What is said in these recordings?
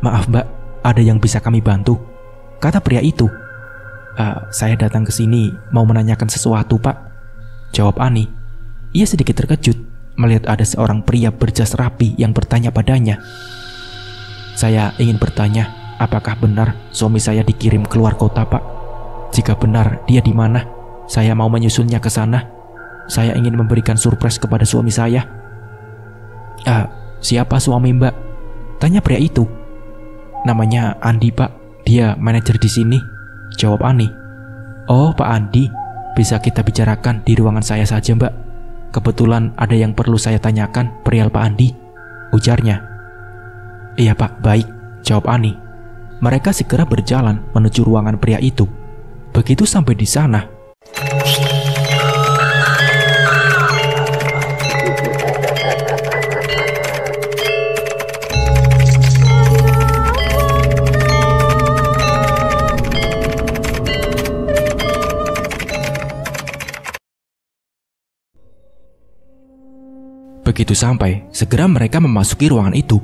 "Maaf mbak, ada yang bisa kami bantu?" kata pria itu. Saya datang ke sini mau menanyakan sesuatu pak," jawab Ani. Ia sedikit terkejut melihat ada seorang pria berjas rapi yang bertanya padanya. "Saya ingin bertanya, apakah benar suami saya dikirim keluar kota pak? Jika benar, dia di mana? Saya mau menyusulnya ke sana. Saya ingin memberikan surprise kepada suami saya." "Siapa suami mbak?" tanya pria itu. "Namanya Andi pak, dia manajer di sini," jawab Ani. "Oh Pak Andi, bisa kita bicarakan di ruangan saya saja mbak. Kebetulan ada yang perlu saya tanyakan perihal Pak Andi," ujarnya. "Iya pak, baik," jawab Ani. Mereka segera berjalan menuju ruangan pria itu. Begitu sampai di sana, segera mereka memasuki ruangan itu.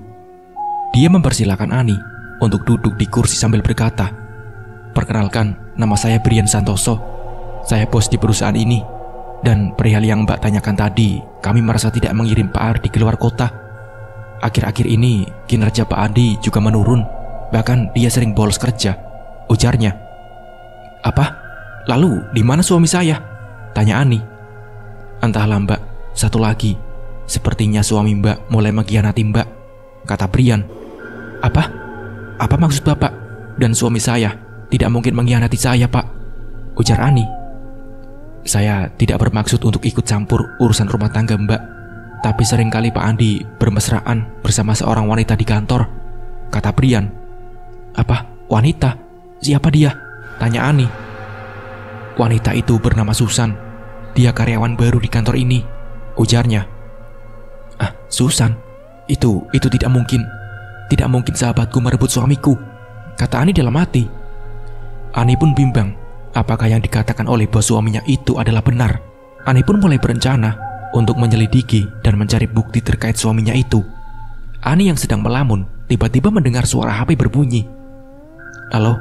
Dia mempersilahkan Ani untuk duduk di kursi sambil berkata, "Perkenalkan, nama saya Brian Santoso. Saya bos di perusahaan ini. Dan perihal yang mbak tanyakan tadi, kami merasa tidak mengirim Pak Ardi keluar kota. Akhir-akhir ini kinerja Pak Andi juga menurun. Bahkan dia sering bolos kerja," ujarnya. "Apa? Lalu di mana suami saya?" tanya Ani. "Entahlah mbak, satu lagi. Sepertinya suami mbak mulai mengkhianati mbak," kata Brian. Apa? Apa maksud bapak? Dan suami saya tidak mungkin mengkhianati saya pak," ujar Ani. "Saya tidak bermaksud untuk ikut campur urusan rumah tangga mbak. Tapi seringkali Pak Andi bermesraan bersama seorang wanita di kantor," kata Brian. "Apa? Wanita? Siapa dia?" tanya Ani. "Wanita itu bernama Susan. Dia karyawan baru di kantor ini," ujarnya. "Susan? Itu tidak mungkin. Tidak mungkin sahabatku merebut suamiku," kata Ani dalam hati. Ani pun bimbang apakah yang dikatakan oleh bos suaminya itu adalah benar. Ani pun mulai berencana untuk menyelidiki dan mencari bukti terkait suaminya itu. Ani yang sedang melamun tiba-tiba mendengar suara HP berbunyi. "Halo,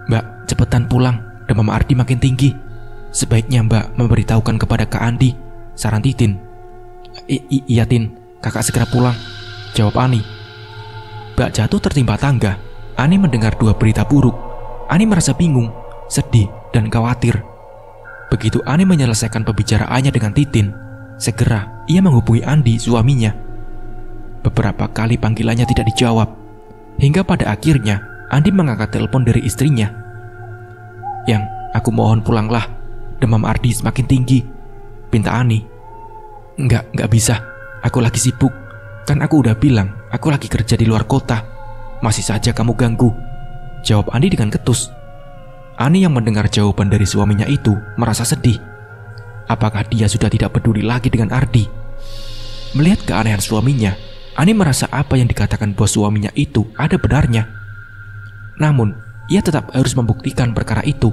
mbak, cepetan pulang, demam Ardi makin tinggi. Sebaiknya mbak memberitahukan kepada Kak Andi," saran Titin. Iya Tin, kakak segera pulang," jawab Ani. Bak jatuh tertimpa tangga. Ani mendengar dua berita buruk. Ani merasa bingung, sedih, dan khawatir. Begitu Ani menyelesaikan pembicaraannya dengan Titin, segera ia menghubungi Andi, suaminya. Beberapa kali panggilannya tidak dijawab, hingga pada akhirnya Andi mengangkat telepon dari istrinya. "Yang, aku mohon pulanglah, demam Ardi semakin tinggi," pinta Ani. Enggak bisa, aku lagi sibuk. Kan aku udah bilang, aku lagi kerja di luar kota. Masih saja kamu ganggu," jawab Andi dengan ketus. Ani yang mendengar jawaban dari suaminya itu merasa sedih. Apakah dia sudah tidak peduli lagi dengan Ardi? Melihat keanehan suaminya, Ani merasa apa yang dikatakan bos suaminya itu ada benarnya. Namun, ia tetap harus membuktikan perkara itu.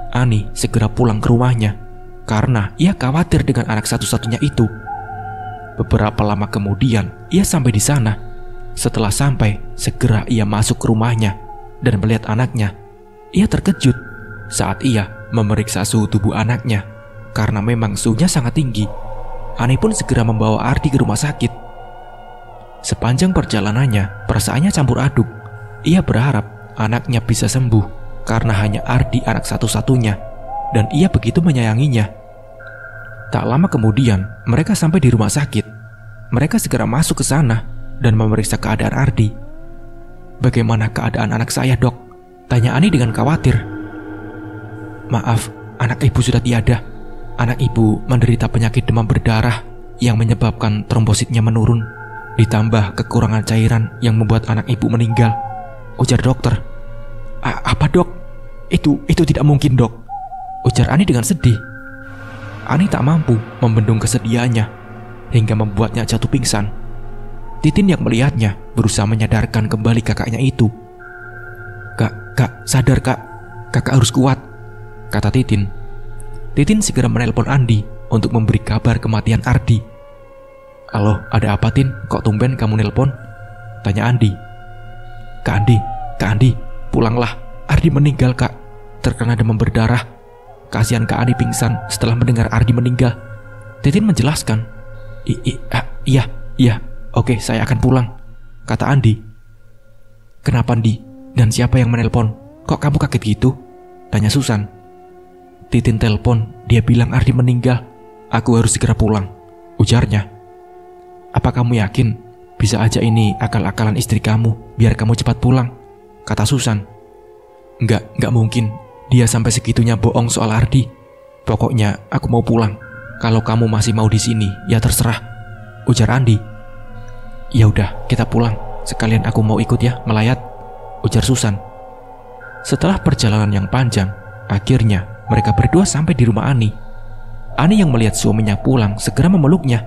Ani segera pulang ke rumahnya karena ia khawatir dengan anak satu-satunya itu. Beberapa lama kemudian, ia sampai di sana. Setelah sampai, segera ia masuk ke rumahnya dan melihat anaknya. Ia terkejut saat ia memeriksa suhu tubuh anaknya karena memang suhunya sangat tinggi. Ani pun segera membawa Ardi ke rumah sakit. Sepanjang perjalanannya, perasaannya campur aduk. Ia berharap anaknya bisa sembuh karena hanya Ardi anak satu-satunya dan ia begitu menyayanginya. Tak lama kemudian, mereka sampai di rumah sakit. Mereka segera masuk ke sana dan memeriksa keadaan Ardi. "Bagaimana keadaan anak saya, dok?" tanya Ani dengan khawatir. "Maaf, anak ibu sudah tiada. Anak ibu menderita penyakit demam berdarah yang menyebabkan trombositnya menurun, ditambah kekurangan cairan yang membuat anak ibu meninggal," ujar dokter. Apa dok? Itu tidak mungkin dok," ujar Ani dengan sedih. Ani tak mampu membendung kesedihannya hingga membuatnya jatuh pingsan. Titin yang melihatnya berusaha menyadarkan kembali kakaknya itu. Kak, sadar kak, kakak harus kuat," kata Titin. Titin segera menelpon Andi untuk memberi kabar kematian Ardi. "Halo, ada apa Tin? Kok tumben kamu nelpon?" tanya Andi. Kak Andi, pulanglah. Ardi meninggal, Kak. Terkena demam berdarah. Kasihan Kak Andi pingsan setelah mendengar Ardi meninggal. Titin menjelaskan. Iya, oke, saya akan pulang, kata Andi. Kenapa, Andi? Dan siapa yang menelpon? Kok kamu kaget gitu? Tanya Susan. Titin telepon, dia bilang Ardi meninggal. Aku harus segera pulang, ujarnya. Apa kamu yakin? Bisa aja ini akal-akalan istri kamu, biar kamu cepat pulang, kata Susan. Enggak mungkin. Dia sampai segitunya bohong soal Ardi. Pokoknya aku mau pulang. Kalau kamu masih mau di sini, ya terserah, ujar Andi. Ya udah, kita pulang. Sekalian aku mau ikut ya melayat, ujar Susan. Setelah perjalanan yang panjang, akhirnya mereka berdua sampai di rumah Ani. Ani yang melihat suaminya pulang segera memeluknya.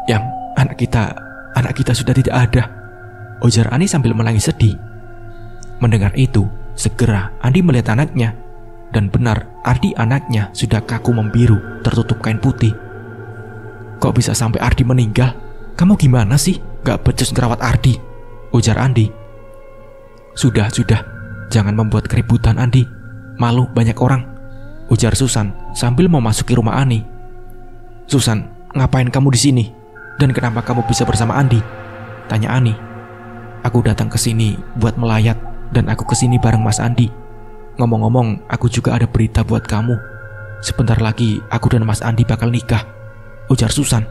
Yang anak kita sudah tidak ada, ujar Ani sambil menangis sedih. Mendengar itu, segera Andi melihat anaknya. Dan benar, Ardi anaknya sudah kaku membiru, tertutup kain putih. Kok bisa sampai Ardi meninggal? Kamu gimana sih? Gak becus ngerawat Ardi, ujar Andi. Sudah, jangan membuat keributan, Andi. Malu banyak orang, ujar Susan sambil memasuki rumah Ani. Susan, ngapain kamu di sini? Dan kenapa kamu bisa bersama Andi? Tanya Ani. Aku datang ke sini buat melayat, dan aku kesini bareng Mas Andi. Ngomong-ngomong, aku juga ada berita buat kamu. Sebentar lagi aku dan Mas Andi bakal nikah, ujar Susan.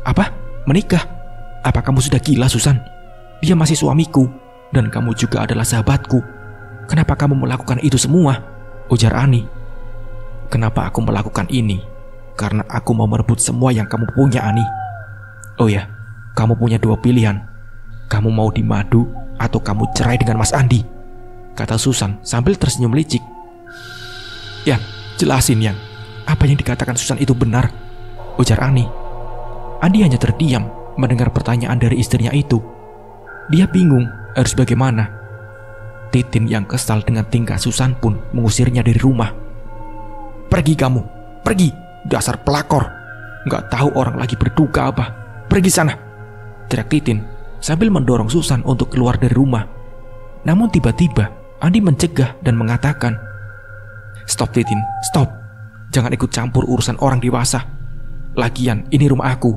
Apa? Menikah? Apa kamu sudah gila, Susan? Dia masih suamiku, dan kamu juga adalah sahabatku. Kenapa kamu melakukan itu semua? Ujar Ani. Kenapa aku melakukan ini? Karena aku mau merebut semua yang kamu punya, Ani. Oh ya, kamu punya dua pilihan. Kamu mau di madu atau kamu cerai dengan Mas Andi, kata Susan sambil tersenyum licik. Yang, jelasin Yang, apa yang dikatakan Susan itu benar, ujar Ani. Andi hanya terdiam mendengar pertanyaan dari istrinya itu. Dia bingung harus bagaimana. Titin yang kesal dengan tingkah Susan pun mengusirnya dari rumah. Pergi kamu, pergi, dasar pelakor. Gak tahu orang lagi berduka apa. Pergi sana, teriak Titin sambil mendorong Susan untuk keluar dari rumah. Namun tiba-tiba Andi mencegah dan mengatakan, Stop Titin, stop. Jangan ikut campur urusan orang dewasa. Lagian ini rumah aku.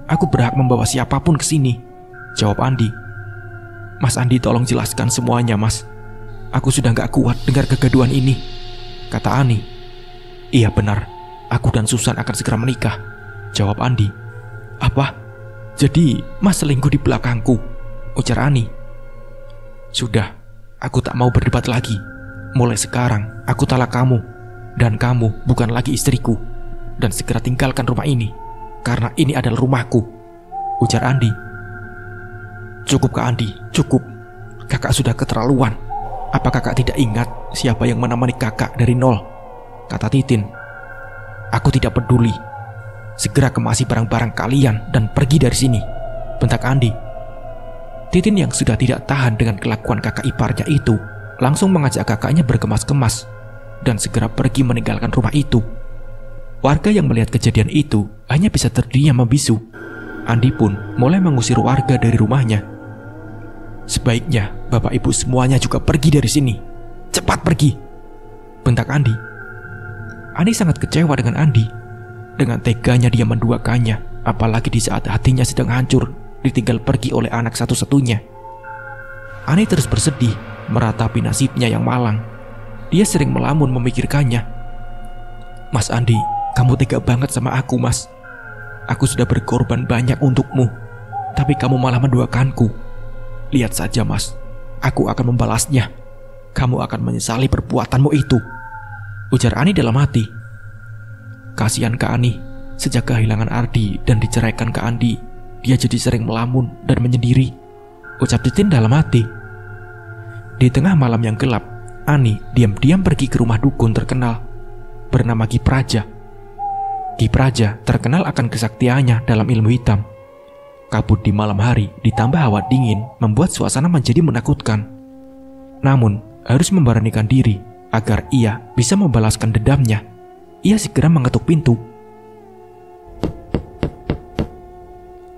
Aku berhak membawa siapapun ke sini, jawab Andi. Mas Andi, tolong jelaskan semuanya, Mas. Aku sudah gak kuat dengar kegaduhan ini, kata Ani. Iya benar, aku dan Susan akan segera menikah, jawab Andi. Apa? Jadi Mas selingkuh di belakangku, ujar Ani. Sudah, aku tak mau berdebat lagi. Mulai sekarang aku talak kamu, dan kamu bukan lagi istriku. Dan segera tinggalkan rumah ini, karena ini adalah rumahku, ujar Andi. Cukup Kak Andi, cukup. Kakak sudah keterlaluan. Apa kakak tidak ingat siapa yang menemani kakak dari nol? Kata Titin. Aku tidak peduli. Segera kemasi barang-barang kalian dan pergi dari sini, bentak Andi. Titin yang sudah tidak tahan dengan kelakuan kakak iparnya itu langsung mengajak kakaknya berkemas-kemas dan segera pergi meninggalkan rumah itu. Warga yang melihat kejadian itu hanya bisa terdiam membisu. Andi pun mulai mengusir warga dari rumahnya. Sebaiknya bapak ibu semuanya juga pergi dari sini. Cepat pergi, bentak Andi. Andi sangat kecewa dengan Andi. Dengan teganya dia menduakannya, apalagi di saat hatinya sedang hancur, ditinggal pergi oleh anak satu-satunya. Ani terus bersedih meratapi nasibnya yang malang. Dia sering melamun memikirkannya. Mas Andi, kamu tega banget sama aku, Mas. Aku sudah berkorban banyak untukmu, tapi kamu malah menduakanku. Lihat saja, Mas, aku akan membalasnya. Kamu akan menyesali perbuatanmu itu, ujar Ani dalam hati. Kasihan Kak Ani, sejak kehilangan Ardi dan diceraikan ke Andi, dia jadi sering melamun dan menyendiri, ucap Titin dalam hati. Di tengah malam yang gelap, Ani diam-diam pergi ke rumah dukun terkenal bernama Ki Praja. Ki Praja terkenal akan kesaktiannya dalam ilmu hitam. Kabut di malam hari ditambah hawa dingin membuat suasana menjadi menakutkan. Namun harus memberanikan diri agar ia bisa membalaskan dendamnya. Ia segera mengetuk pintu.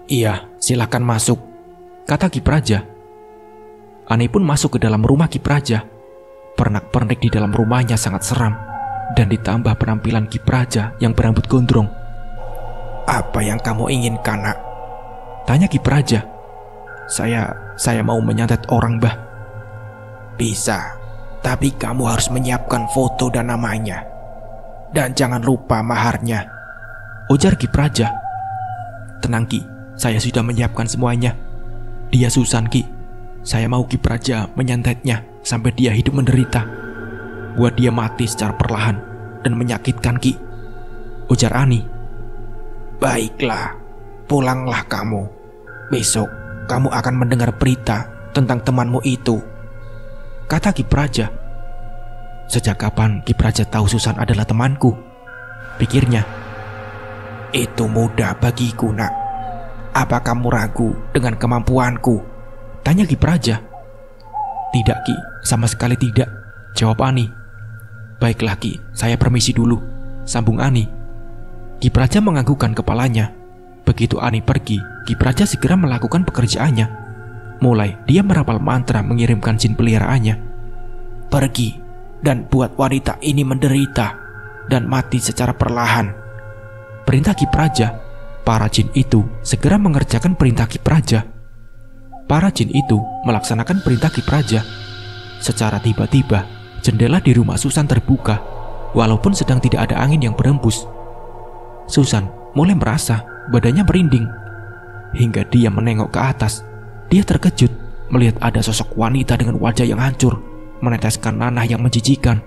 Iya, silakan masuk, kata Ki Praja. Ani pun masuk ke dalam rumah Ki Praja. Pernak-pernik di dalam rumahnya sangat seram, dan ditambah penampilan Ki Praja yang berambut gondrong. Apa yang kamu inginkan, Nak? Tanya Ki Praja. Saya mau menyantet orang, Mbah. Bisa, tapi kamu harus menyiapkan foto dan namanya. Dan jangan lupa maharnya, ujar Ki Praja. Tenang Ki, saya sudah menyiapkan semuanya. Dia Susan Ki. Saya mau Ki Praja menyantetnya sampai dia hidup menderita. Buat dia mati secara perlahan dan menyakitkan Ki, ujar Ani. Baiklah, pulanglah kamu. Besok kamu akan mendengar berita tentang temanmu itu, kata Ki Praja. Sejak kapan Ki Praja tahu Susan adalah temanku? Pikirnya. Itu mudah bagiku, Nak. Apa kamu ragu dengan kemampuanku? Tanya Ki Praja. Tidak Ki, sama sekali tidak, jawab Ani. Baiklah Ki, saya permisi dulu, sambung Ani. Ki Praja menganggukkan kepalanya. Begitu Ani pergi, Ki Praja segera melakukan pekerjaannya. Mulai dia merapal mantra mengirimkan jin peliharaannya. Pergi dan buat wanita ini menderita dan mati secara perlahan, perintah Ki Praja. Para jin itu segera mengerjakan perintah Ki Praja. Para jin itu melaksanakan perintah Ki Praja. Secara tiba-tiba, jendela di rumah Susan terbuka, walaupun sedang tidak ada angin yang berembus. Susan mulai merasa badannya merinding. Hingga dia menengok ke atas, dia terkejut melihat ada sosok wanita dengan wajah yang hancur, meneteskan nanah yang menjijikan.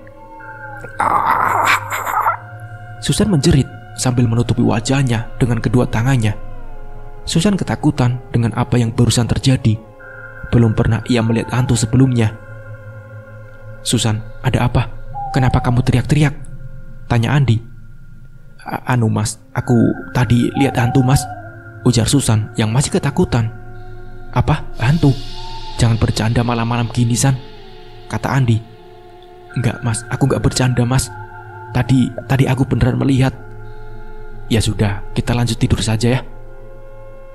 Susan menjerit sambil menutupi wajahnya dengan kedua tangannya. Susan ketakutan dengan apa yang barusan terjadi. Belum pernah ia melihat hantu sebelumnya. Susan, ada apa? Kenapa kamu teriak-teriak? Tanya Andi. Anu Mas, aku tadi lihat hantu Mas, ujar Susan yang masih ketakutan. Apa? Hantu? Jangan bercanda malam-malam gini San, kata Andi. Enggak Mas, aku enggak bercanda Mas. Tadi aku beneran melihat. Ya sudah, kita lanjut tidur saja ya.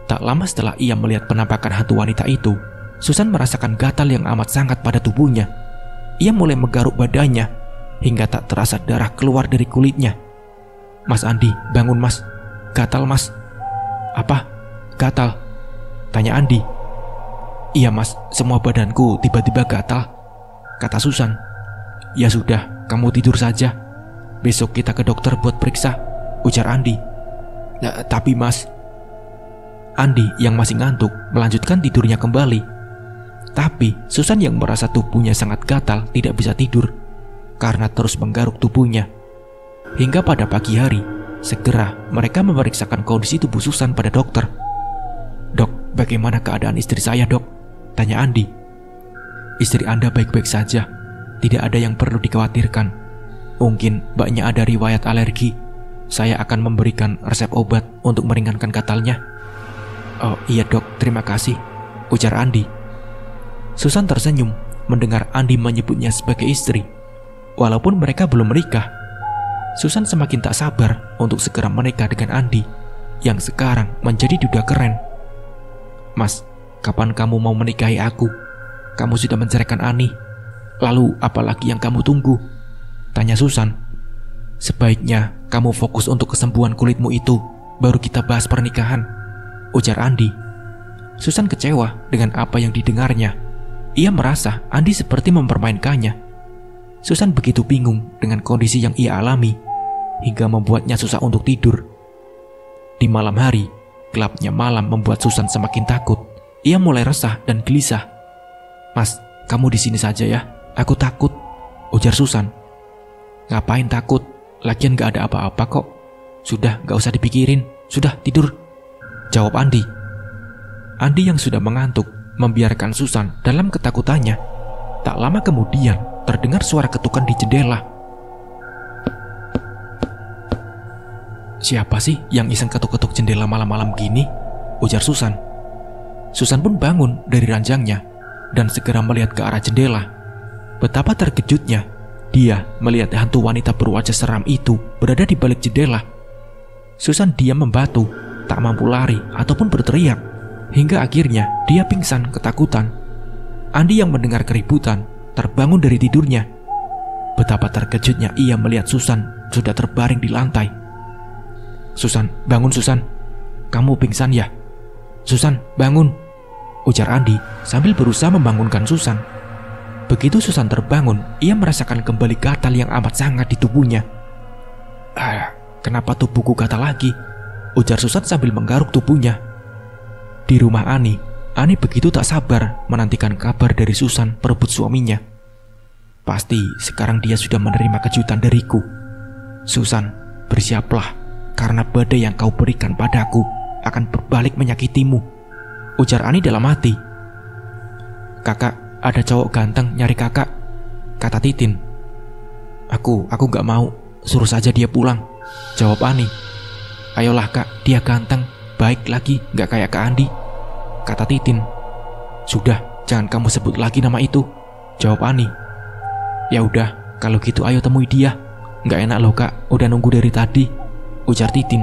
Tak lama setelah ia melihat penampakan hantu wanita itu, Susan merasakan gatal yang amat sangat pada tubuhnya. Ia mulai menggaruk badannya hingga tak terasa darah keluar dari kulitnya. Mas Andi, bangun Mas. Gatal Mas. Apa? Gatal? Tanya Andi. Iya Mas, semua badanku tiba-tiba gatal, kata Susan. Ya sudah, kamu tidur saja. Besok kita ke dokter buat periksa, ujar Andi. Tapi Mas, Andi yang masih ngantuk melanjutkan tidurnya kembali. Tapi Susan yang merasa tubuhnya sangat gatal tidak bisa tidur karena terus menggaruk tubuhnya. Hingga pada pagi hari, segera mereka memeriksakan kondisi tubuh Susan pada dokter. Dok, bagaimana keadaan istri saya dok? Tanya Andi. Istri Anda baik-baik saja, tidak ada yang perlu dikhawatirkan. Mungkin mbaknya ada riwayat alergi. Saya akan memberikan resep obat untuk meringankan gatalnya. Oh iya dok, terima kasih, ujar Andi. Susan tersenyum mendengar Andi menyebutnya sebagai istri. Walaupun mereka belum menikah, Susan semakin tak sabar untuk segera menikah dengan Andi yang sekarang menjadi duda keren. Mas, kapan kamu mau menikahi aku? Kamu sudah menceraikan Ani. Lalu apalagi yang kamu tunggu? Tanya Susan. Sebaiknya kamu fokus untuk kesembuhan kulitmu itu, baru kita bahas pernikahan, ujar Andi. Susan kecewa dengan apa yang didengarnya. Ia merasa Andi seperti mempermainkannya. Susan begitu bingung dengan kondisi yang ia alami, hingga membuatnya susah untuk tidur. Di malam hari, gelapnya malam membuat Susan semakin takut. Ia mulai resah dan gelisah. Mas, kamu di sini saja ya, aku takut, ujar Susan. Ngapain takut? Lagian gak ada apa-apa kok. Sudah, gak usah dipikirin. Sudah, tidur, jawab Andi. Andi yang sudah mengantuk membiarkan Susan dalam ketakutannya. Tak lama kemudian terdengar suara ketukan di jendela. Siapa sih yang iseng ketuk-ketuk jendela malam-malam gini? Ujar Susan. Susan pun bangun dari ranjangnya dan segera melihat ke arah jendela. Betapa terkejutnya dia melihat hantu wanita berwajah seram itu berada di balik jendela. Susan diam membatu, tak mampu lari ataupun berteriak, hingga akhirnya dia pingsan ketakutan. Andi yang mendengar keributan terbangun dari tidurnya. Betapa terkejutnya ia melihat Susan sudah terbaring di lantai. "Susan, bangun Susan. Kamu pingsan ya? Susan, bangun," ujar Andi sambil berusaha membangunkan Susan. Begitu Susan terbangun, ia merasakan kembali gatal yang amat sangat di tubuhnya. "Kenapa tubuhku gatal lagi?" ujar Susan sambil menggaruk tubuhnya. Di rumah Ani begitu tak sabar menantikan kabar dari Susan perebut suaminya. Pasti sekarang dia sudah menerima kejutan dariku. "Susan, bersiaplah, karena badai yang kau berikan padaku akan berbalik menyakitimu," ujar Ani dalam hati. "Kakak, ada cowok ganteng nyari kakak," kata Titin. Aku gak mau, suruh saja dia pulang," jawab Ani. "Ayolah kak, dia ganteng, baik lagi, gak kayak Kak Andi," kata Titin. "Sudah, jangan kamu sebut lagi nama itu," jawab Ani. "Ya udah, kalau gitu ayo temui dia. Nggak enak loh kak, udah nunggu dari tadi," ujar Titin.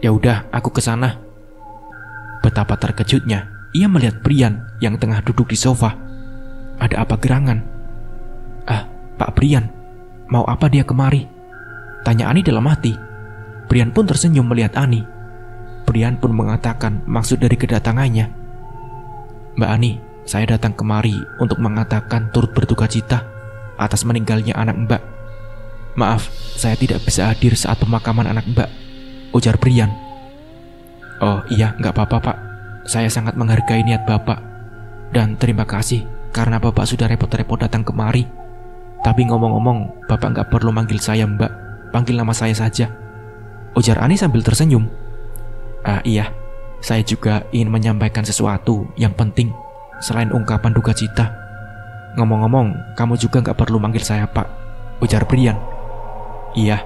"Ya udah, aku kesana." Betapa terkejutnya ia melihat Brian yang tengah duduk di sofa. Ada apa gerangan? Pak Brian, mau apa dia kemari?" tanya Ani dalam hati. Brian pun tersenyum melihat Ani. Brian pun mengatakan maksud dari kedatangannya. "Mbak Ani, saya datang kemari untuk mengatakan turut berdukacita atas meninggalnya anak Mbak. Maaf, saya tidak bisa hadir saat pemakaman anak Mbak," ujar Brian. "Oh iya, nggak apa-apa Pak. Saya sangat menghargai niat Bapak. Dan terima kasih karena Bapak sudah repot-repot datang kemari. Tapi ngomong-ngomong, Bapak nggak perlu manggil saya Mbak. Panggil nama saya saja," ujar Ani sambil tersenyum. Iya, saya juga ingin menyampaikan sesuatu yang penting selain ungkapan duka cita. Ngomong-ngomong, kamu juga gak perlu manggil saya Pak," ujar Brian. "Iya,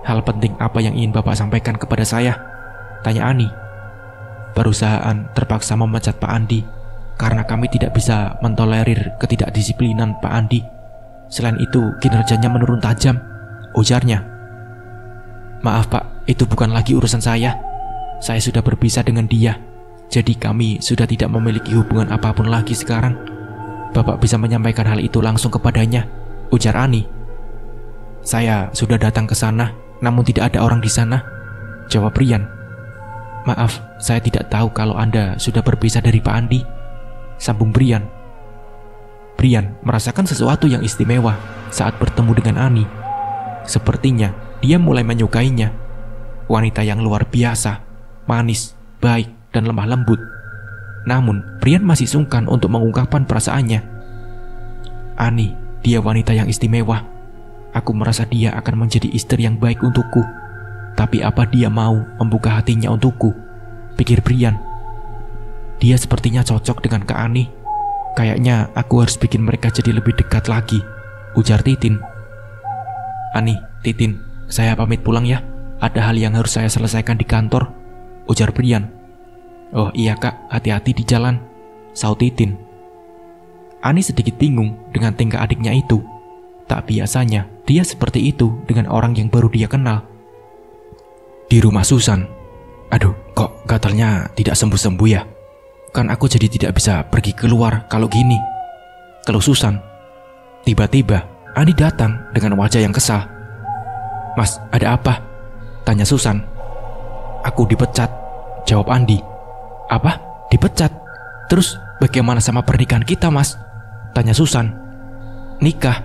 hal penting apa yang ingin Bapak sampaikan kepada saya?" tanya Ani. "Perusahaan terpaksa memecat Pak Andi karena kami tidak bisa mentolerir ketidakdisiplinan Pak Andi. Selain itu, kinerjanya menurun tajam," ujarnya. "Maaf Pak, itu bukan lagi urusan saya. Saya sudah berpisah dengan dia, jadi kami sudah tidak memiliki hubungan apapun lagi sekarang. Bapak bisa menyampaikan hal itu langsung kepadanya," ujar Ani. "Saya sudah datang ke sana, namun tidak ada orang di sana," jawab Brian. "Maaf, saya tidak tahu kalau Anda sudah berpisah dari Pak Andi," sambung Brian. Brian merasakan sesuatu yang istimewa saat bertemu dengan Ani. Sepertinya dia mulai menyukainya. Wanita yang luar biasa, manis, baik, dan lemah lembut. Namun, Brian masih sungkan untuk mengungkapkan perasaannya. "Ani, dia wanita yang istimewa. Aku merasa dia akan menjadi istri yang baik untukku. Tapi apa dia mau membuka hatinya untukku?" pikir Brian. "Dia sepertinya cocok dengan Kak Ani. Kayaknya aku harus bikin mereka jadi lebih dekat lagi," ujar Titin. "Ani, Titin, saya pamit pulang ya. Ada hal yang harus saya selesaikan di kantor," ujar Brian. "Oh iya kak, hati-hati di jalan," saut Titin. Ani sedikit bingung dengan tingkah adiknya itu. Tak biasanya dia seperti itu dengan orang yang baru dia kenal. Di rumah Susan. "Aduh, kok gatalnya tidak sembuh-sembuh ya? Kan aku jadi tidak bisa pergi keluar kalau gini," keluh Susan. Tiba-tiba Ani datang dengan wajah yang kesal. "Mas, ada apa?" tanya Susan. "Aku dipecat," jawab Andi. "Apa? Dipecat? Terus bagaimana sama pernikahan kita mas?" tanya Susan. "Nikah?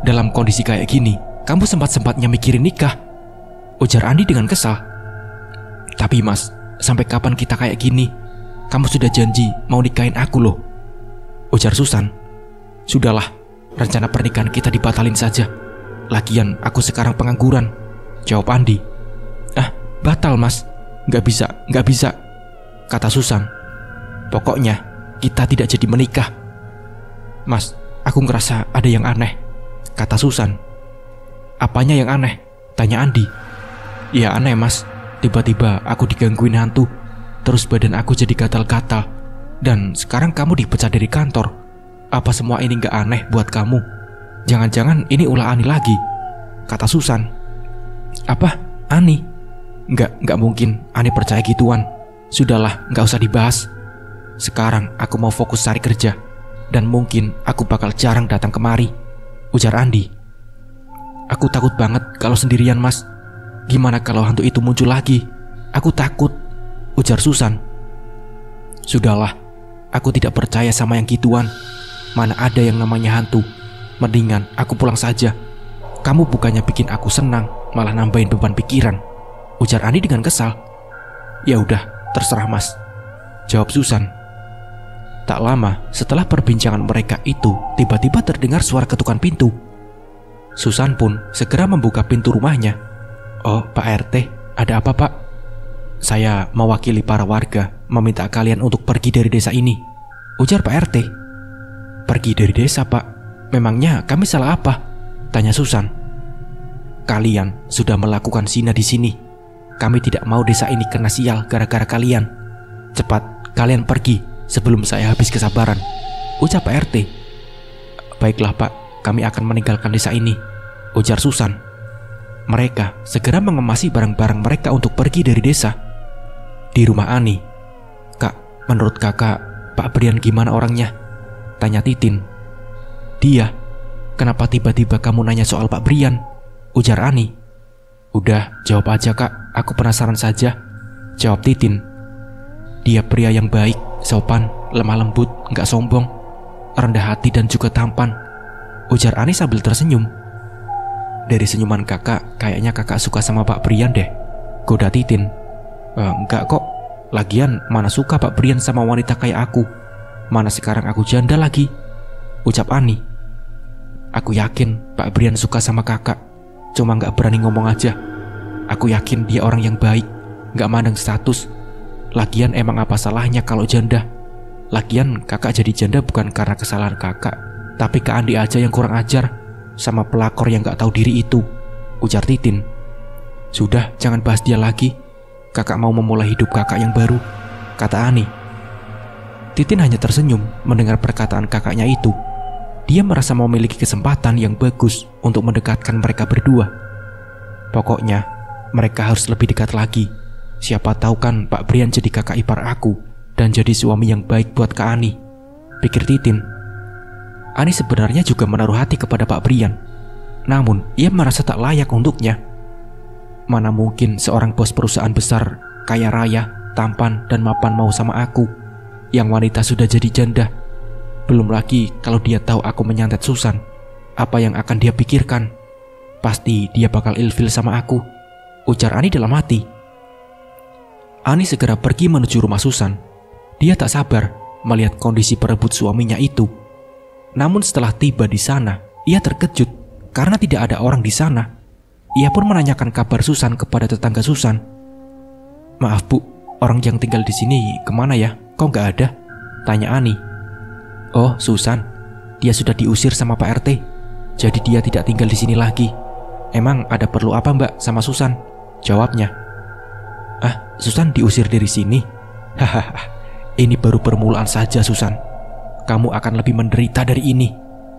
Dalam kondisi kayak gini, kamu sempat-sempatnya mikirin nikah?" ujar Andi dengan kesal. "Tapi mas, sampai kapan kita kayak gini? Kamu sudah janji mau nikahin aku loh," ujar Susan. "Sudahlah, rencana pernikahan kita dibatalin saja. Lagian aku sekarang pengangguran," jawab Andi. "Batal mas, nggak bisa," kata Susan. "Pokoknya kita tidak jadi menikah." "Mas, aku ngerasa ada yang aneh," kata Susan. "Apanya yang aneh?" tanya Andi. "Ya aneh mas, tiba-tiba aku digangguin hantu. Terus badan aku jadi gatal-gatal. Dan sekarang kamu dipecat dari kantor. Apa semua ini gak aneh buat kamu? Jangan-jangan ini ulah Ani lagi," kata Susan. "Apa? Ani? Nggak mungkin Ani percaya gituan. Sudahlah, nggak usah dibahas. Sekarang aku mau fokus cari kerja. dan mungkin aku bakal jarang datang kemari, ujar Andi. Aku takut banget kalau sendirian, Mas. Gimana kalau hantu itu muncul lagi? Aku takut, ujar Susan. Sudahlah, aku tidak percaya sama yang gituan. Mana ada yang namanya hantu. Mendingan aku pulang saja. Kamu bukannya bikin aku senang, malah nambahin beban pikiran, ujar Andi dengan kesal. Ya udah, terserah Mas, jawab Susan. Tak lama setelah perbincangan mereka itu, tiba-tiba terdengar suara ketukan pintu. Susan pun segera membuka pintu rumahnya. Oh, Pak RT, ada apa Pak? Saya mewakili para warga meminta kalian untuk pergi dari desa ini, ujar Pak RT. Pergi dari desa Pak? Memangnya kami salah apa? Tanya Susan. Kalian sudah melakukan zina di sini. Kami tidak mau desa ini kena sial gara-gara kalian. Cepat kalian pergi sebelum saya habis kesabaran, ucap Pak RT. Baiklah Pak, kami akan meninggalkan desa ini, ujar Susan. Mereka segera mengemasi barang-barang mereka untuk pergi dari desa. Di rumah Ani, Kak, menurut kakak Pak Brian gimana orangnya? Tanya Titin. Dia, kenapa tiba-tiba kamu nanya soal Pak Brian? Ujar Ani. Udah, jawab aja Kak, aku penasaran saja, jawab Titin. Dia pria yang baik, sopan, lemah lembut, gak sombong, rendah hati dan juga tampan, ujar Ani sambil tersenyum. Dari senyuman kakak, kayaknya kakak suka sama Pak Brian deh, goda Titin. Enggak kok, lagian mana suka Pak Brian sama wanita kayak aku. Mana sekarang aku janda lagi, ucap Ani. Aku yakin Pak Brian suka sama kakak, cuma gak berani ngomong aja. Aku yakin dia orang yang baik, gak mandang status. Lagian emang apa salahnya kalau janda? Lagian kakak jadi janda bukan karena kesalahan kakak, tapi Kak Andi aja yang kurang ajar sama pelakor yang gak tahu diri itu, ujar Titin. Sudah, jangan bahas dia lagi. Kakak mau memulai hidup kakak yang baru, kata Ani. Titin hanya tersenyum mendengar perkataan kakaknya itu. Dia merasa memiliki kesempatan yang bagus untuk mendekatkan mereka berdua. Pokoknya, mereka harus lebih dekat lagi. Siapa tahu kan Pak Brian jadi kakak ipar aku dan jadi suami yang baik buat Kak Ani, pikir Titin. Ani sebenarnya juga menaruh hati kepada Pak Brian, namun ia merasa tak layak untuknya. Mana mungkin seorang bos perusahaan besar, kaya raya, tampan dan mapan mau sama aku, yang wanita sudah jadi janda. Belum lagi kalau dia tahu aku menyantet Susan, apa yang akan dia pikirkan? Pasti dia bakal ilfil sama aku, ujar Ani dalam hati. Ani segera pergi menuju rumah Susan. Dia tak sabar melihat kondisi perebut suaminya itu. Namun setelah tiba di sana, ia terkejut karena tidak ada orang di sana. Ia pun menanyakan kabar Susan kepada tetangga Susan. Maaf Bu, orang yang tinggal di sini kemana ya? Kok gak ada? Tanya Ani. Oh, Susan, dia sudah diusir sama Pak RT. Jadi dia tidak tinggal di sini lagi. Emang ada perlu apa Mbak sama Susan? Jawabnya. Ah, Susan diusir dari sini? Hahaha, ini baru permulaan saja Susan. Kamu akan lebih menderita dari ini,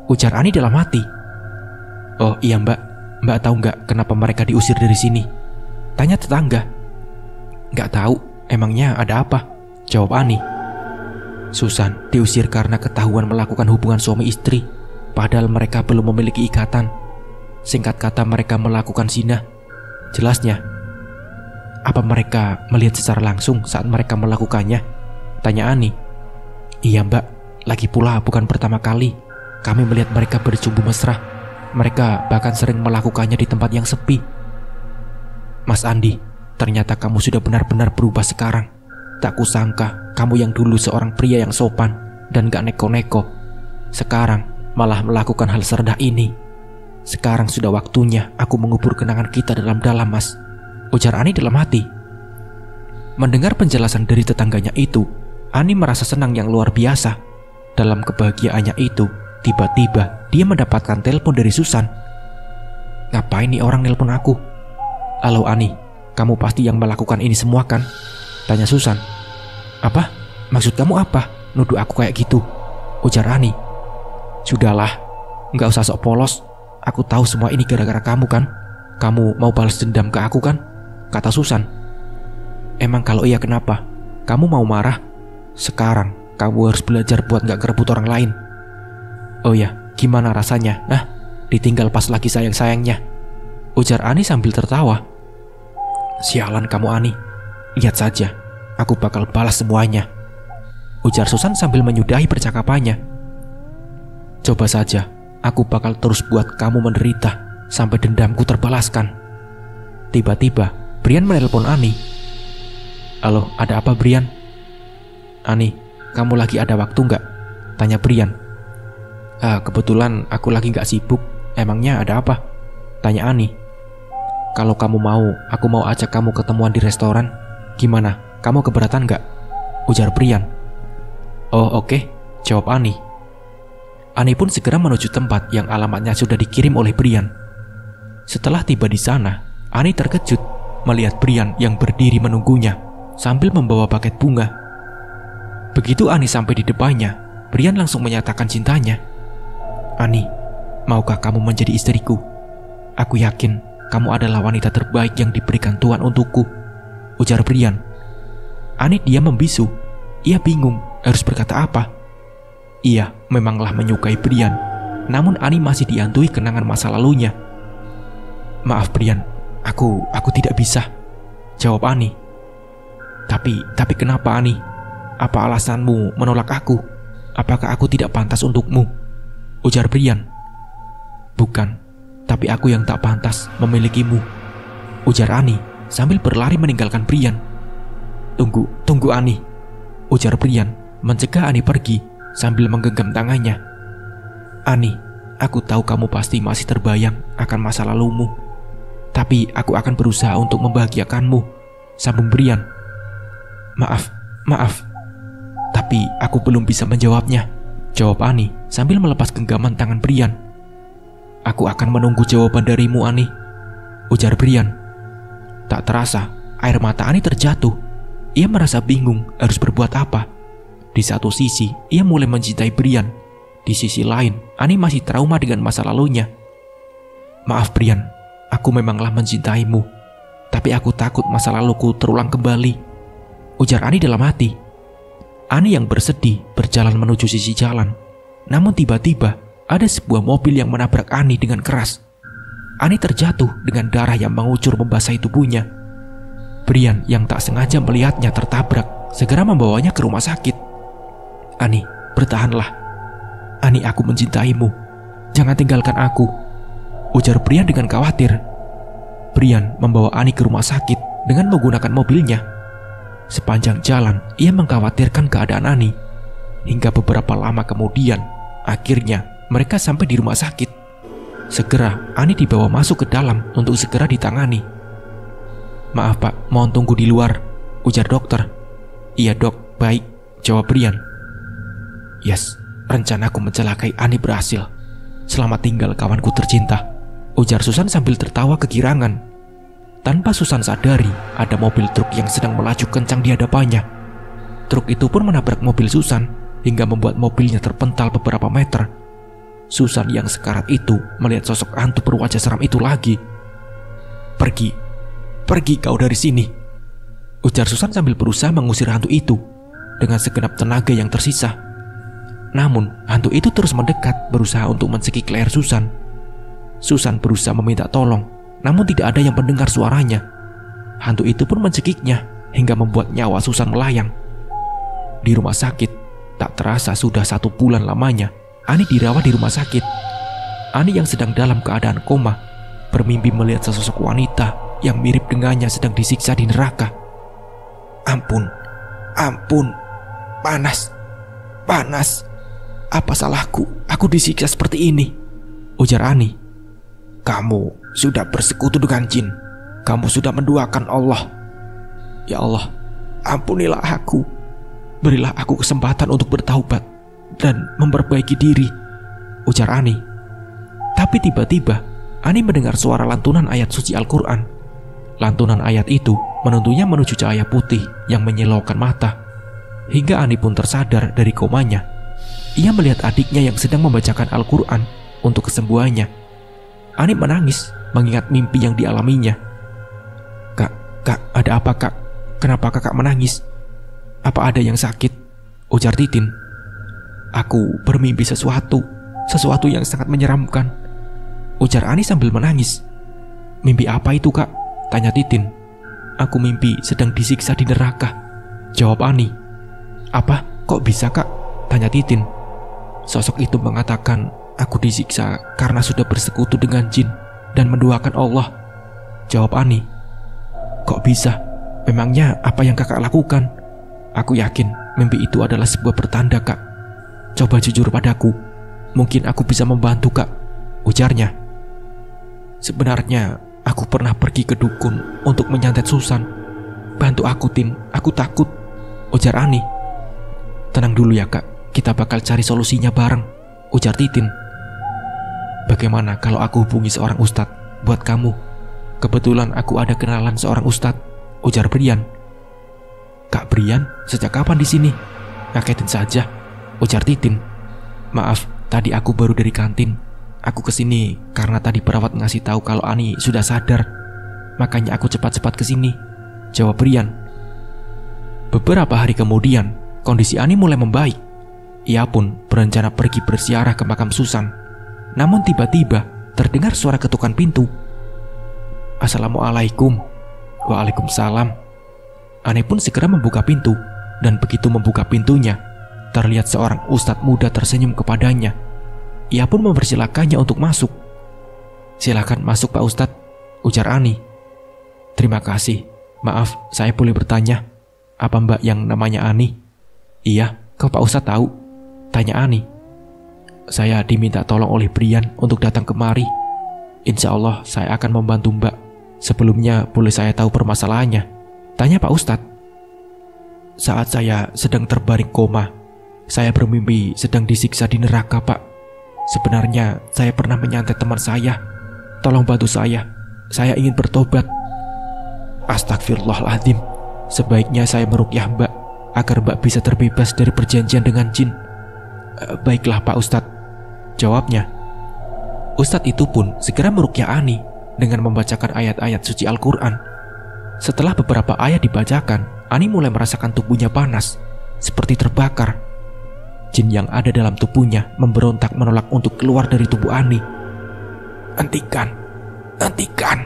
ujar Ani dalam hati. Oh iya Mbak, Mbak tahu nggak kenapa mereka diusir dari sini? Tanya tetangga. Nggak tahu, emangnya ada apa? Jawab Ani. Susan diusir karena ketahuan melakukan hubungan suami istri, padahal mereka belum memiliki ikatan. Singkat kata mereka melakukan zina. Jelasnya. Apa mereka melihat secara langsung saat mereka melakukannya? Tanya Ani. Iya Mbak, lagi pula bukan pertama kali kami melihat mereka bercumbu mesra. Mereka bahkan sering melakukannya di tempat yang sepi. Mas Andi, ternyata kamu sudah benar-benar berubah sekarang. Tak kusangka kamu yang dulu seorang pria yang sopan dan gak neko-neko, sekarang malah melakukan hal serendah ini. Sekarang sudah waktunya aku mengubur kenangan kita dalam-dalam Mas, ujar Ani dalam hati. Mendengar penjelasan dari tetangganya itu, Ani merasa senang yang luar biasa. Dalam kebahagiaannya itu, tiba-tiba dia mendapatkan telepon dari Susan. Ngapain nih orang nelpon aku? Halo Ani, kamu pasti yang melakukan ini semua kan? Tanya Susan. Apa? Maksud kamu apa? Nuduh aku kayak gitu, ujar Ani. Sudahlah, gak usah sok polos. Aku tahu semua ini gara-gara kamu kan? Kamu mau balas dendam ke aku kan? Kata Susan. Emang kalau iya kenapa? Kamu mau marah? Sekarang kamu harus belajar buat gak kerebut orang lain, "Oh ya, gimana rasanya? Ditinggal pas lagi sayang-sayangnya," ujar Ani sambil tertawa. "Sialan kamu, Ani. Lihat saja, aku bakal balas semuanya," ujar Susan sambil menyudahi percakapannya. "Coba saja, aku bakal terus buat kamu menderita sampai dendamku terbalaskan." Tiba-tiba, Brian menelpon Ani. "Halo, ada apa, Brian?" "Ani, kamu lagi ada waktu nggak?" tanya Brian. Kebetulan aku lagi nggak sibuk. Emangnya ada apa?" tanya Ani. "Kalau kamu mau, aku mau ajak kamu ketemuan di restoran. Gimana, kamu keberatan nggak?" ujar Brian. "Oh oke," jawab Ani. Ani pun segera menuju tempat yang alamatnya sudah dikirim oleh Brian. Setelah tiba di sana, Ani terkejut melihat Brian yang berdiri menunggunya sambil membawa paket bunga. Begitu Ani sampai di depannya, Brian langsung menyatakan cintanya. "Ani, maukah kamu menjadi istriku? Aku yakin kamu adalah wanita terbaik yang diberikan Tuhan untukku," ujar Brian. Ani diam membisu. Ia bingung harus berkata apa. Ia memanglah menyukai Brian, namun Ani masih dihantui kenangan masa lalunya. "Maaf Brian, aku tidak bisa," jawab Ani. Tapi kenapa, Ani? Apa alasanmu menolak aku? Apakah aku tidak pantas untukmu?" ujar Brian. "Bukan, tapi aku yang tak pantas memilikimu," ujar Ani sambil berlari meninggalkan Brian. Tunggu Ani," ujar Brian mencegah Ani pergi sambil menggenggam tangannya. "Ani, aku tahu kamu pasti masih terbayang akan masa lalumu. Tapi aku akan berusaha untuk membahagiakanmu," sambung Brian. Maaf, tapi aku belum bisa menjawabnya," jawab Ani sambil melepas genggaman tangan Brian. "Aku akan menunggu jawaban darimu, Ani," ujar Brian. Tak terasa, air mata Ani terjatuh. Ia merasa bingung harus berbuat apa. Di satu sisi, ia mulai mencintai Brian. Di sisi lain, Ani masih trauma dengan masa lalunya. "Maaf Brian, aku memanglah mencintaimu. Tapi aku takut masa laluku terulang kembali," ujar Ani dalam hati. Ani yang bersedih berjalan menuju sisi jalan. Namun tiba-tiba ada sebuah mobil yang menabrak Ani dengan keras. Ani terjatuh dengan darah yang mengucur membasahi tubuhnya. Brian yang tak sengaja melihatnya tertabrak segera membawanya ke rumah sakit. "Ani, bertahanlah. Ani, aku mencintaimu. Jangan tinggalkan aku," ujar Brian dengan khawatir. Brian membawa Ani ke rumah sakit dengan menggunakan mobilnya. Sepanjang jalan, ia mengkhawatirkan keadaan Ani. Hingga beberapa lama kemudian, akhirnya mereka sampai di rumah sakit. Segera, Ani dibawa masuk ke dalam untuk segera ditangani. "Maaf Pak, mohon tunggu di luar," ujar dokter. "Iya dok, baik," jawab Brian. "Yes, rencanaku mencelakai Ani berhasil. Selamat tinggal kawanku tercinta," ujar Susan sambil tertawa kegirangan. Tanpa Susan sadari, ada mobil truk yang sedang melaju kencang di hadapannya. Truk itu pun menabrak mobil Susan hingga membuat mobilnya terpental beberapa meter. Susan yang sekarat itu melihat sosok hantu berwajah seram itu lagi. Pergi kau dari sini," ujar Susan sambil berusaha mengusir hantu itu dengan segenap tenaga yang tersisa. Namun hantu itu terus mendekat, berusaha untuk mencekik leher Susan. Susan berusaha meminta tolong, namun tidak ada yang mendengar suaranya. Hantu itu pun mencekiknya hingga membuat nyawa Susan melayang. Di rumah sakit, tak terasa sudah 1 bulan lamanya Ani dirawat di rumah sakit. Ani yang sedang dalam keadaan koma bermimpi melihat sesosok wanita yang mirip dengannya sedang disiksa di neraka. Ampun, panas. Apa salahku? Aku disiksa seperti ini," ujar Ani. "Kamu sudah bersekutu dengan jin. Kamu sudah menduakan Allah. Ya Allah, ampunilah aku. Berilah aku kesempatan untuk bertaubat dan memperbaiki diri," ujar Ani. Tapi tiba-tiba Ani mendengar suara lantunan ayat suci Al-Quran. Lantunan ayat itu menuntunnya menuju cahaya putih yang menyilaukan mata. Hingga Ani pun tersadar dari komanya. Ia melihat adiknya yang sedang membacakan Al-Quran untuk kesembuhannya. Ani menangis mengingat mimpi yang dialaminya. Kak, ada apa kak? Kenapa kakak menangis? Apa ada yang sakit?" ujar Titin. "Aku bermimpi sesuatu. sesuatu yang sangat menyeramkan, ujar Ani sambil menangis. Mimpi apa itu, Kak? Tanya Titin. Aku mimpi sedang disiksa di neraka, jawab Ani. Apa? Kok bisa, Kak? Tanya Titin. Sosok itu mengatakan aku disiksa karena sudah bersekutu dengan jin dan menduakan Allah, jawab Ani. Kok bisa? Memangnya apa yang kakak lakukan? Aku yakin mimpi itu adalah sebuah pertanda, Kak. Coba jujur padaku, mungkin aku bisa membantu, Kak, ujarnya. Sebenarnya aku pernah pergi ke dukun untuk menyantet Susan. Bantu aku, Tin, aku takut, ujar Ani. Tenang dulu ya, Kak, kita bakal cari solusinya bareng, ujar Titin. Bagaimana kalau aku hubungi seorang ustadz buat kamu? Kebetulan aku ada kenalan seorang ustadz, ujar Brian. Kak Brian, sejak kapan di sini? Ngagetin saja, ujar Titin. Maaf, tadi aku baru dari kantin. Aku kesini karena tadi perawat ngasih tahu kalau Ani sudah sadar. Makanya aku cepat-cepat kesini, jawab Brian. Beberapa hari kemudian, kondisi Ani mulai membaik. Ia pun berencana pergi berziarah ke makam Susan. Namun tiba-tiba terdengar suara ketukan pintu. Assalamualaikum. Waalaikumsalam. Ani pun segera membuka pintu, dan begitu membuka pintunya, terlihat seorang ustadz muda tersenyum kepadanya. Ia pun mempersilakannya untuk masuk. Silakan masuk, Pak Ustadz, ujar Ani. Terima kasih. Maaf, saya boleh bertanya, apa Mbak yang namanya Ani? Iya, kau Pak Ustadz tahu? Tanya Ani. Saya diminta tolong oleh Brian untuk datang kemari. Insya Allah saya akan membantu Mbak. Sebelumnya boleh saya tahu permasalahannya? Tanya Pak Ustadz. Saat saya sedang terbaring koma, saya bermimpi sedang disiksa di neraka, Pak. Sebenarnya saya pernah menyantet teman saya. Tolong bantu saya ingin bertobat. Astagfirullahaladzim. Sebaiknya saya meruqyah Mbak, agar Mbak bisa terbebas dari perjanjian dengan jin. Baiklah Pak Ustadz, jawabnya. Ustadz itu pun segera meruqyah Ani dengan membacakan ayat-ayat suci Al-Quran. Setelah beberapa ayat dibacakan, Ani mulai merasakan tubuhnya panas, seperti terbakar. Jin yang ada dalam tubuhnya memberontak menolak untuk keluar dari tubuh Ani. Hentikan, hentikan.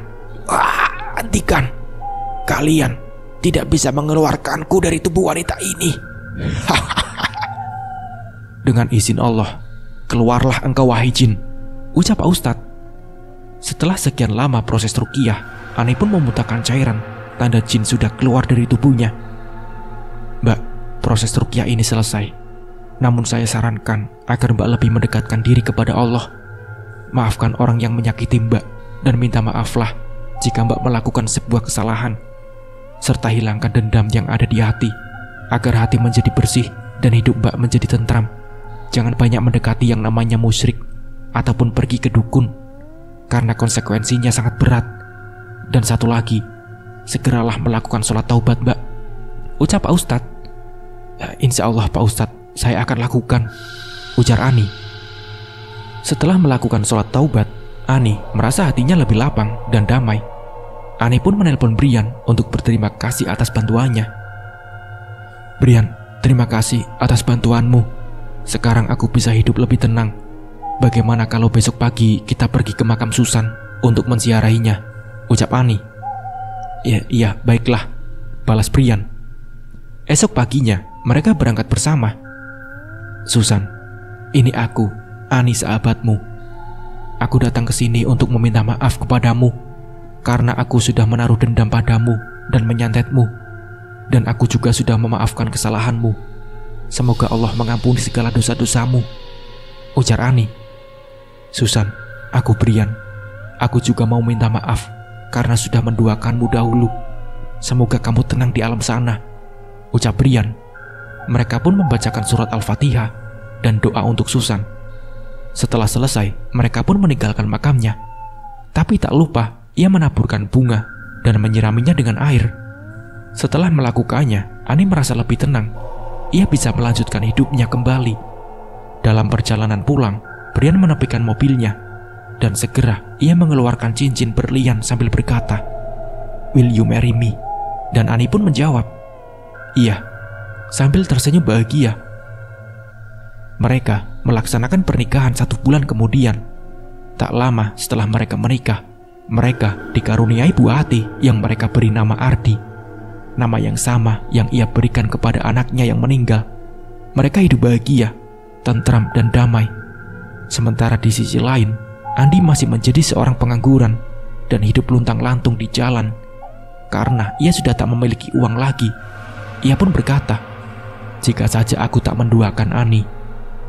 Kalian tidak bisa mengeluarkanku dari tubuh wanita ini. Dengan izin Allah, keluarlah engkau wahai jin, ucap Pak Ustadz. Setelah sekian lama proses ruqyah, Ani pun memuntahkan cairan, tanda jin sudah keluar dari tubuhnya. Mbak, proses ruqyah ini selesai. Namun saya sarankan agar Mbak lebih mendekatkan diri kepada Allah. Maafkan orang yang menyakiti Mbak, dan minta maaflah jika Mbak melakukan sebuah kesalahan. Serta hilangkan dendam yang ada di hati, agar hati menjadi bersih dan hidup Mbak menjadi tentram. Jangan banyak mendekati yang namanya musyrik ataupun pergi ke dukun, karena konsekuensinya sangat berat. Dan satu lagi, segeralah melakukan sholat taubat, Mbak, ucap Pak Ustadz. Insya Allah Pak Ustadz, saya akan lakukan, ujar Ani. Setelah melakukan sholat taubat, Ani merasa hatinya lebih lapang dan damai. Ani pun menelpon Brian untuk berterima kasih atas bantuannya. Brian, terima kasih atas bantuanmu. Sekarang aku bisa hidup lebih tenang. Bagaimana kalau besok pagi kita pergi ke makam Susan untuk menziarahinya, ucap Ani. Iya, baiklah, balas Brian. Esok paginya mereka berangkat bersama. Susan, ini aku, Ani sahabatmu. Aku datang ke sini untuk meminta maaf kepadamu karena aku sudah menaruh dendam padamu dan menyantetmu. Dan aku juga sudah memaafkan kesalahanmu. Semoga Allah mengampuni segala dosa-dosamu, ujar Ani. Susan, aku Brian. Aku juga mau minta maaf karena sudah menduakanmu dahulu. Semoga kamu tenang di alam sana, ucap Brian. Mereka pun membacakan surat Al-Fatihah dan doa untuk Susan. Setelah selesai, mereka pun meninggalkan makamnya. Tapi tak lupa, ia menaburkan bunga dan menyiraminya dengan air. Setelah melakukannya, Ani merasa lebih tenang. Ia bisa melanjutkan hidupnya kembali. Dalam perjalanan pulang, Brian menepikan mobilnya, dan segera ia mengeluarkan cincin berlian sambil berkata, "Will you marry me?" Dan Ani pun menjawab, "Iya," sambil tersenyum bahagia. Mereka melaksanakan pernikahan 1 bulan kemudian. Tak lama setelah mereka menikah, mereka dikaruniai buah hati yang mereka beri nama Ardi. Nama yang sama yang ia berikan kepada anaknya yang meninggal. Mereka hidup bahagia, tentram dan damai. Sementara di sisi lain, Andi masih menjadi seorang pengangguran dan hidup luntang-lantung di jalan. Karena ia sudah tak memiliki uang lagi, ia pun berkata, "Jika saja aku tak menduakan Ani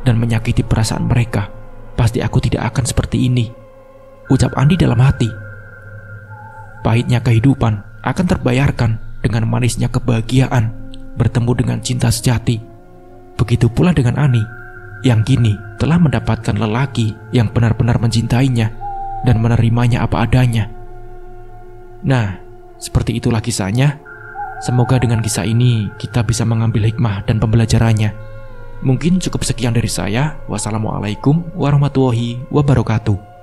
dan menyakiti perasaan mereka, pasti aku tidak akan seperti ini," ucap Andi dalam hati. Pahitnya kehidupan akan terbayarkan dengan manisnya kebahagiaan bertemu dengan cinta sejati. Begitu pula dengan Ani, yang kini telah mendapatkan lelaki yang benar-benar mencintainya dan menerimanya apa adanya. Nah, seperti itulah kisahnya. Semoga dengan kisah ini kita bisa mengambil hikmah dan pembelajarannya. Mungkin cukup sekian dari saya. Wassalamualaikum warahmatullahi wabarakatuh.